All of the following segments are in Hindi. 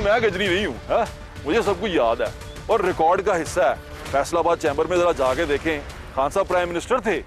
मैं गजनी नहीं हूँ, मुझे सब कुछ याद है और रिकॉर्ड का हिस्सा है। फैसलाबाद चैम्बर में जरा जाके देखें, खान साहब प्राइम मिनिस्टर थे,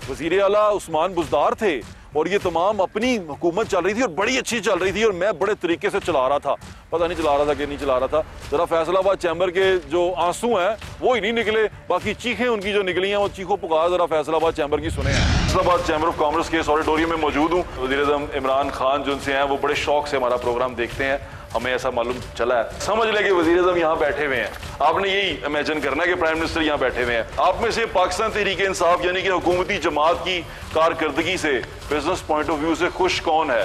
वजीर आला उस्मान बुज़दार थे और ये तमाम अपनी हुकूमत चल रही थी और बड़ी अच्छी चल रही थी और मैं बड़े तरीके से चला रहा था। पता नहीं चला रहा था कि नहीं चला रहा था। जरा फैसलाबाद चैम्बर के जो आंसू हैं वो ही नहीं निकले, बाकी चीखें उनकी जो निकली हैं वो चीखों पुकार जरा फैसलाबाद चैम्बर की सुने हैं। फैसलाबाद चैम्बर ऑफ कॉमर्स के इस ऑडिटोरियम में मौजूद हूँ। वज़ीर-ए-आज़म इमरान खान जो उनसे हैं वो बड़े शौक से हमारा प्रोग्राम देखते हैं, हमें ऐसा मालूम चला है। समझ लें कि वज़ीर-ए-आज़म यहाँ बैठे हुए हैं, आपने यही इमेजिन करना है कि प्राइम मिनिस्टर यहाँ बैठे हुए हैं। आप में से पाकिस्तान तहरीक-ए-इंसाफ यानी कि हुकूमती जमात की कारकर्दगी से बिजनेस पॉइंट ऑफ व्यू से खुश कौन है?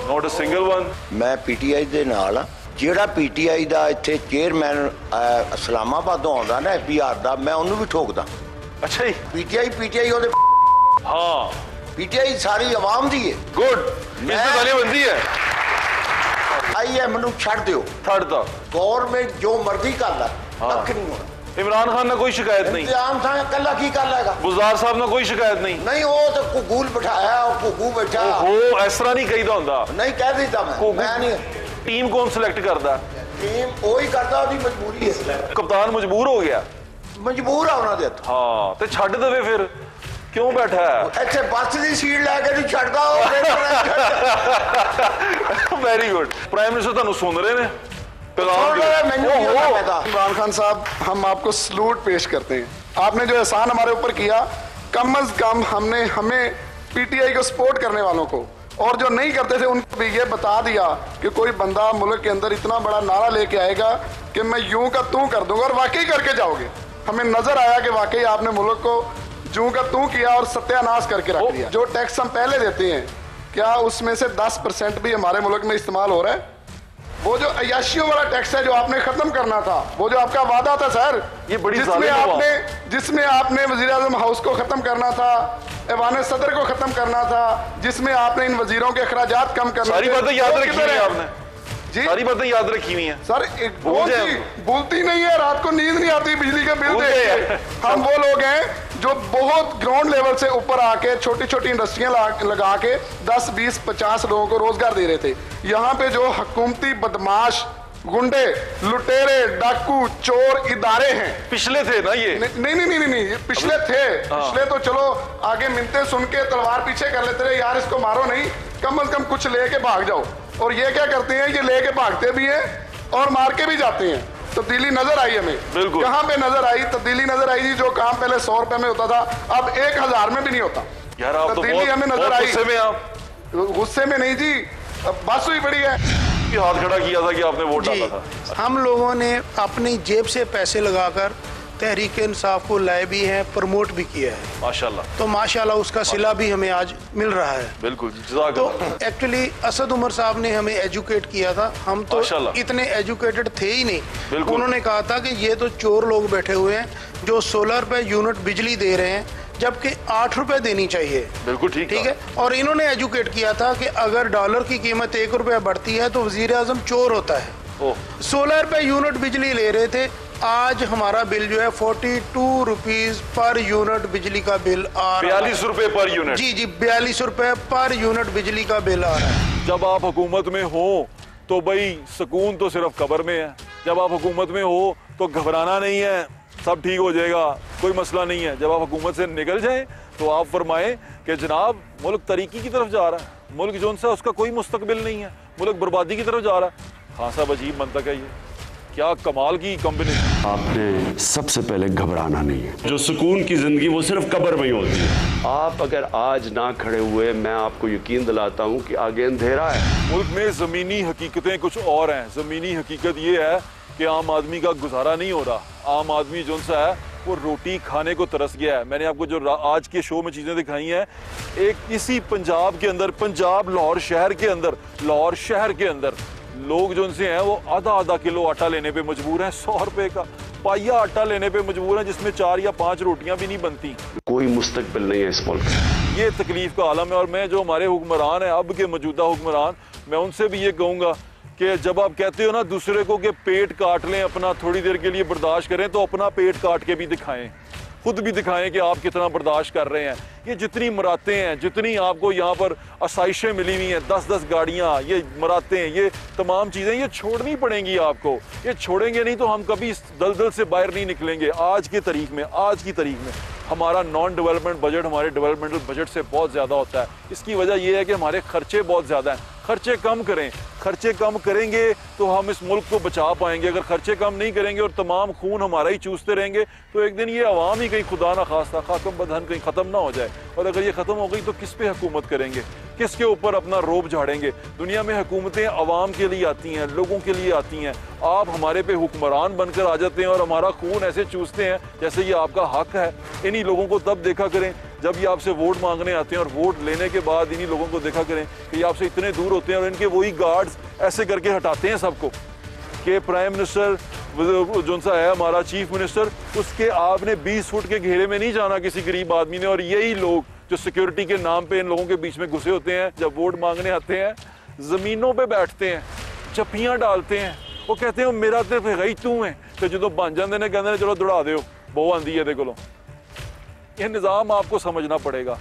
Not a single one. मैं पीटीआई दे नाल ਜਿਹੜਾ पीटीआई ਦਾ ਇੱਥੇ ਚੇਅਰਮੈਨ ਇਸਲਾਮਾਬਾਦੋਂ ਆਉਂਦਾ ਨਾ FBR ਦਾ, मैं ਉਹਨੂੰ ਵੀ ਠੋਕਦਾ। अच्छा जी। पीटीआई ਉਹਦੇ हाँ पीटीआई सारी आवाम ਦੀ ਹੈ। गुड, इसमें तालियां है। आई है मैनू छड़ दियो, थर्ड था गवर्नमेंट जो मर्जी कर ला, कख नहीं होना। इमरान खान ने कोई शिकायत नहीं, इंतजाम था कला की कर लेगा। बुज़दार साहब ने कोई शिकायत नहीं। नहीं वो तो कुगूल बिठाया और कुगू बैठा हो, इस तरह नहीं कहीदा होंदा। नहीं कह देता मैं नहीं। टीम कौन सिलेक्ट करता? टीम वही करता, ਉਹਦੀ मजबूरी है। कप्तान मजबूर हो गया, मजबूर है ਉਹਨਾਂ ਦੇ। हाँ ते छड़ देवे फिर क्यों बैठा है? ਇੱਥੇ ਬੱਸ ਦੀ ਸੀਟ ਲੈ ਕੇ ਨਹੀਂ ਛੱਡਦਾ ਉਹ। Very good. प्राइम मिनिस्टर ਤੁਹਾਨੂੰ सुन रहे हैं। इमरान खान साहब, हम आपको सलूट पेश करते हैं। आपने जो एहसान हमारे ऊपर किया, कम अज कम हमें पीटीआई को सपोर्ट करने वालों को और जो नहीं करते थे उनको भी ये बता दिया कि कोई बंदा मुल्क के अंदर इतना बड़ा नारा लेके आएगा कि मैं यूं का तू कर दूंगा, और वाकई करके जाओगे। हमें नजर आया कि वाकई आपने मुल्क को जूं का तू किया और सत्यानाश करके रख दिया। जो टैक्स हम पहले देते हैं, क्या उसमें से 10% भी हमारे मुल्क में इस्तेमाल हो रहा है? वो जो अयाशियों वाला टैक्स है जो आपने खत्म करना था, वो जो आपका वादा था सर, ये बड़ी जिसमें आपने वज़ीर-ए-आज़म हाउस को खत्म करना था, ऐवान सदर को खत्म करना था, जिसमें आपने इन वजीरों के अखराजात कम करना, सारी बातें याद रखी हुई है आपने जी, सारी बातें याद रखी हुई हैं सर। भूलती नहीं है, रात को नींद नहीं आती बिजली के बिल देख। हम वो लोग हैं जो बहुत ग्राउंड लेवल से ऊपर आके छोटी छोटी इंडस्ट्रियां लगा के 10, 20, 50 लोगों को रोजगार दे रहे थे। यहाँ पे जो हुकूमती बदमाश, गुंडे, लुटेरे, डाकू, चोर इदारे हैं, पिछले थे ना ये? नहीं, पिछले थे। पिछले तो चलो आगे मिलते सुन के तलवार पीछे कर लेते रहे, यार इसको मारो नहीं, कम अज कम कुछ लेके भाग जाओ। और ये क्या करते हैं, ये लेके भागते भी हैं और मार के भी जाते हैं। तब्दीली नजर आई हमें, बिल्कुल। कहाँ पे नजर आई? तब्दीली नजर आई जी, जो काम पहले 100 रुपए में होता था अब 1000 में भी नहीं होता। यार आप तब्दीली तो हमें नजर आई। गुस्से में आप? गुस्से में नहीं जी, बस हुई पड़ी है। हाथ खड़ा किया था कि आपने वोट डाला था। हम लोगों ने अपनी जेब से पैसे लगाकर तहरीक इंसाफ को लाए भी हैं, प्रमोट भी किया है माशाल्लाह। तो माशाल्लाह उसका सिला भी हमें आज मिल रहा है। बिल्कुल। तो एक्चुअली असद उमर साहब ने हमें एजुकेट किया था, हम तो इतने एजुकेटेड थे ही नहीं। उन्होंने कहा था कि ये तो चोर लोग बैठे हुए हैं जो 16 रुपए यूनिट बिजली दे रहे हैं, जबकि 8 रुपए देनी चाहिए। बिल्कुल ठीक है। और इन्होंने एजुकेट किया था कि अगर डॉलर की कीमत 1 रुपया बढ़ती है तो वज़ीर-ए-आज़म चोर होता है। 16 रुपए यूनिट बिजली ले रहे थे, आज हमारा बिल जो है 42 रुपीज पर यूनिट बिजली का बिल आ रहा है। 42 रुपए पर यूनिट? जी 42 रुपए पर यूनिट बिजली का बिल आ रहा है। जब आप हुकूमत में हो तो भाई सुकून तो सिर्फ कब्र में है। जब आप हुकूमत में हो तो घबराना नहीं है, सब ठीक हो जाएगा, कोई मसला नहीं है। जब आप हुकूमत से निकल जाएं तो आप फरमाएं कि जनाब मुल्क तरक्की की तरफ जा रहा है, मुल्क जो सा उसका कोई मुस्तकबिल नहीं है, मुल्क बर्बादी की तरफ जा रहा है। हाँ साहब, अजीब मंतक है ये, क्या कमाल की कॉम्बिनेशन। आपने सबसे पहले घबराना नहीं है, जो सुकून की जिंदगी वो सिर्फ कब्र में ही होती है। आप अगर आज ना खड़े हुए, मैं आपको यकीन दिलाता हूँ कि आगे अंधेरा है। मुल्क में ज़मीनी हकीकतें कुछ और हैं। ज़मीनी हकीकत ये है कि आम आदमी का गुजारा नहीं हो रहा। आम आदमी जो सा है वो रोटी खाने को तरस गया है। मैंने आपको जो आज के शो में चीज़ें दिखाई हैं, एक इसी पंजाब के अंदर, पंजाब लाहौर शहर के अंदर लोग जो उनसे हैं वो आधा किलो आटा लेने पे मजबूर हैं। 100 रुपए का पाइया आटा लेने पे मजबूर हैं, जिसमें 4 या 5 रोटियां भी नहीं बनती। कोई मुस्तकबिल नहीं है इस मुल्क में। ये तकलीफ का आलम है। और मैं जो हमारे हुक्मरान हैं, अब के मौजूदा हुक्मरान, मैं उनसे भी ये कहूँगा कि जब आप कहते हो ना दूसरे को कि पेट काट लें अपना, थोड़ी देर के लिए बर्दाश्त करें, तो अपना पेट काट के भी दिखाएं। खुद भी दिखाएं कि आप कितना बर्दाश्त कर रहे हैं। ये जितनी मरातें हैं, जितनी आपको यहाँ पर आसाइशें मिली हुई हैं, 10-10 गाड़ियाँ, ये मरातें, ये तमाम चीज़ें, ये छोड़नी पड़ेंगी आपको। ये छोड़ेंगे नहीं तो हम कभी इस दलदल से बाहर नहीं निकलेंगे। आज की तारीख में हमारा नॉन डेवलपमेंट बजट हमारे डेवलपमेंटल बजट से बहुत ज़्यादा होता है। इसकी वजह यह है कि हमारे खर्चे बहुत ज़्यादा हैं। खर्चे कम करें, खर्चे कम करेंगे तो हम इस मुल्क को बचा पाएंगे। अगर खर्चे कम नहीं करेंगे और तमाम खून हमारा ही चूसते रहेंगे तो एक दिन ये अवाम ही कहीं खुदा ना खास्ता खाकम बदहन कहीं ख़त्म ना हो जाए। और अगर ये ख़त्म हो गई तो किस पे हुकूमत करेंगे, किसके ऊपर अपना रोब झाड़ेंगे? दुनिया में हुकूमतें अवाम के लिए आती हैं, लोगों के लिए आती हैं। आप हमारे पे हुक्मरान बनकर आ जाते हैं और हमारा खून ऐसे चूसते हैं जैसे ये आपका हक है। इन्हीं लोगों को तब देखा करें जब ये आपसे वोट मांगने आते हैं, और वोट लेने के बाद इन्हीं लोगों को देखा करें कि ये आपसे इतने दूर होते हैं और इनके वही गार्ड्स ऐसे करके हटाते हैं सबको कि प्राइम मिनिस्टर जो सा है हमारा चीफ मिनिस्टर, उसके आपने 20 फुट के घेरे में नहीं जाना किसी गरीब आदमी ने। और यही लोग जो सिक्योरिटी के नाम पे इन लोगों के बीच में घुसे होते हैं, जब वोट मांगने आते हैं ज़मीनों पे बैठते हैं, चप्पियाँ डालते हैं, वो कहते हैं मेरा तो गई तू है, तो जो बन जाते हैं कहते हैं चलो दौड़ा दो बहु आंदी है को। यह निज़ाम आपको समझना पड़ेगा,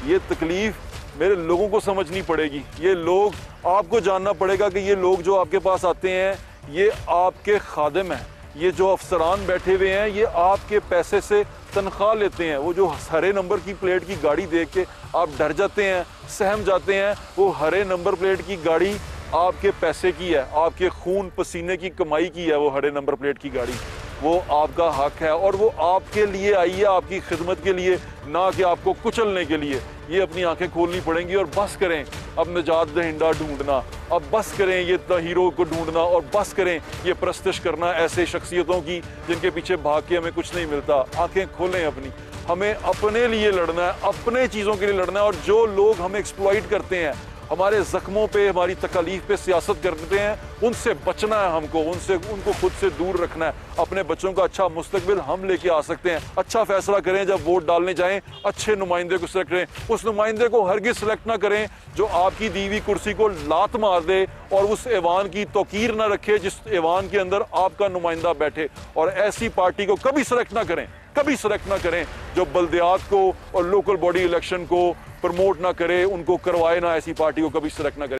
ये तकलीफ मेरे लोगों को समझनी पड़ेगी। ये लोग आपको जानना पड़ेगा कि ये लोग जो आपके पास आते हैं ये आपके खादिम हैं। ये जो अफसरान बैठे हुए हैं ये आपके पैसे से तनख्वाह लेते हैं। वो जो हरे नंबर की प्लेट की गाड़ी देख के आप डर जाते हैं, सहम जाते हैं, वो हरे नंबर प्लेट की गाड़ी आपके पैसे की है, आपके खून पसीने की कमाई की है। वो हरे नंबर प्लेट की गाड़ी वो आपका हक है और वो आपके लिए आई है, आपकी खिदमत के लिए, ना कि आपको कुचलने के लिए। ये अपनी आंखें खोलनी पड़ेंगी और बस करें अब निजात दहिंदा ढूंढना, अब बस करें ये हीरो को ढूंढना, और बस करें ये प्रस्तिश करना ऐसे शख्सियतों की जिनके पीछे भाग के हमें कुछ नहीं मिलता। आंखें खोलें अपनी, हमें अपने लिए लड़ना है, अपने चीज़ों के लिए लड़ना है। और जो लोग हमें एक्सप्लॉइट करते हैं, हमारे जख्मों पे, हमारी तकलीफ पे सियासत करते हैं, उनसे बचना है हमको, उनको खुद से दूर रखना है। अपने बच्चों का अच्छा मुस्तकबिल हम लेके आ सकते हैं। अच्छा फैसला करें, जब वोट डालने जाएं अच्छे नुमाइंदे को सिलेक्ट करें। उस नुमाइंदे को हरगिज़ सिलेक्ट ना करें जो आपकी दी हुई कुर्सी को लात मार दे और उस ऐवान की तौकीर ना रखे जिस ऐवान के अंदर आपका नुमाइंदा बैठे। और ऐसी पार्टी को कभी सिलेक्ट ना करें, कभी सिलेक्ट ना करें जो बल्दियात को और लोकल बॉडी इलेक्शन को प्रमोट ना करे, उनको करवाए ना। ऐसी पार्टी को कभी सिलेक्ट ना करें।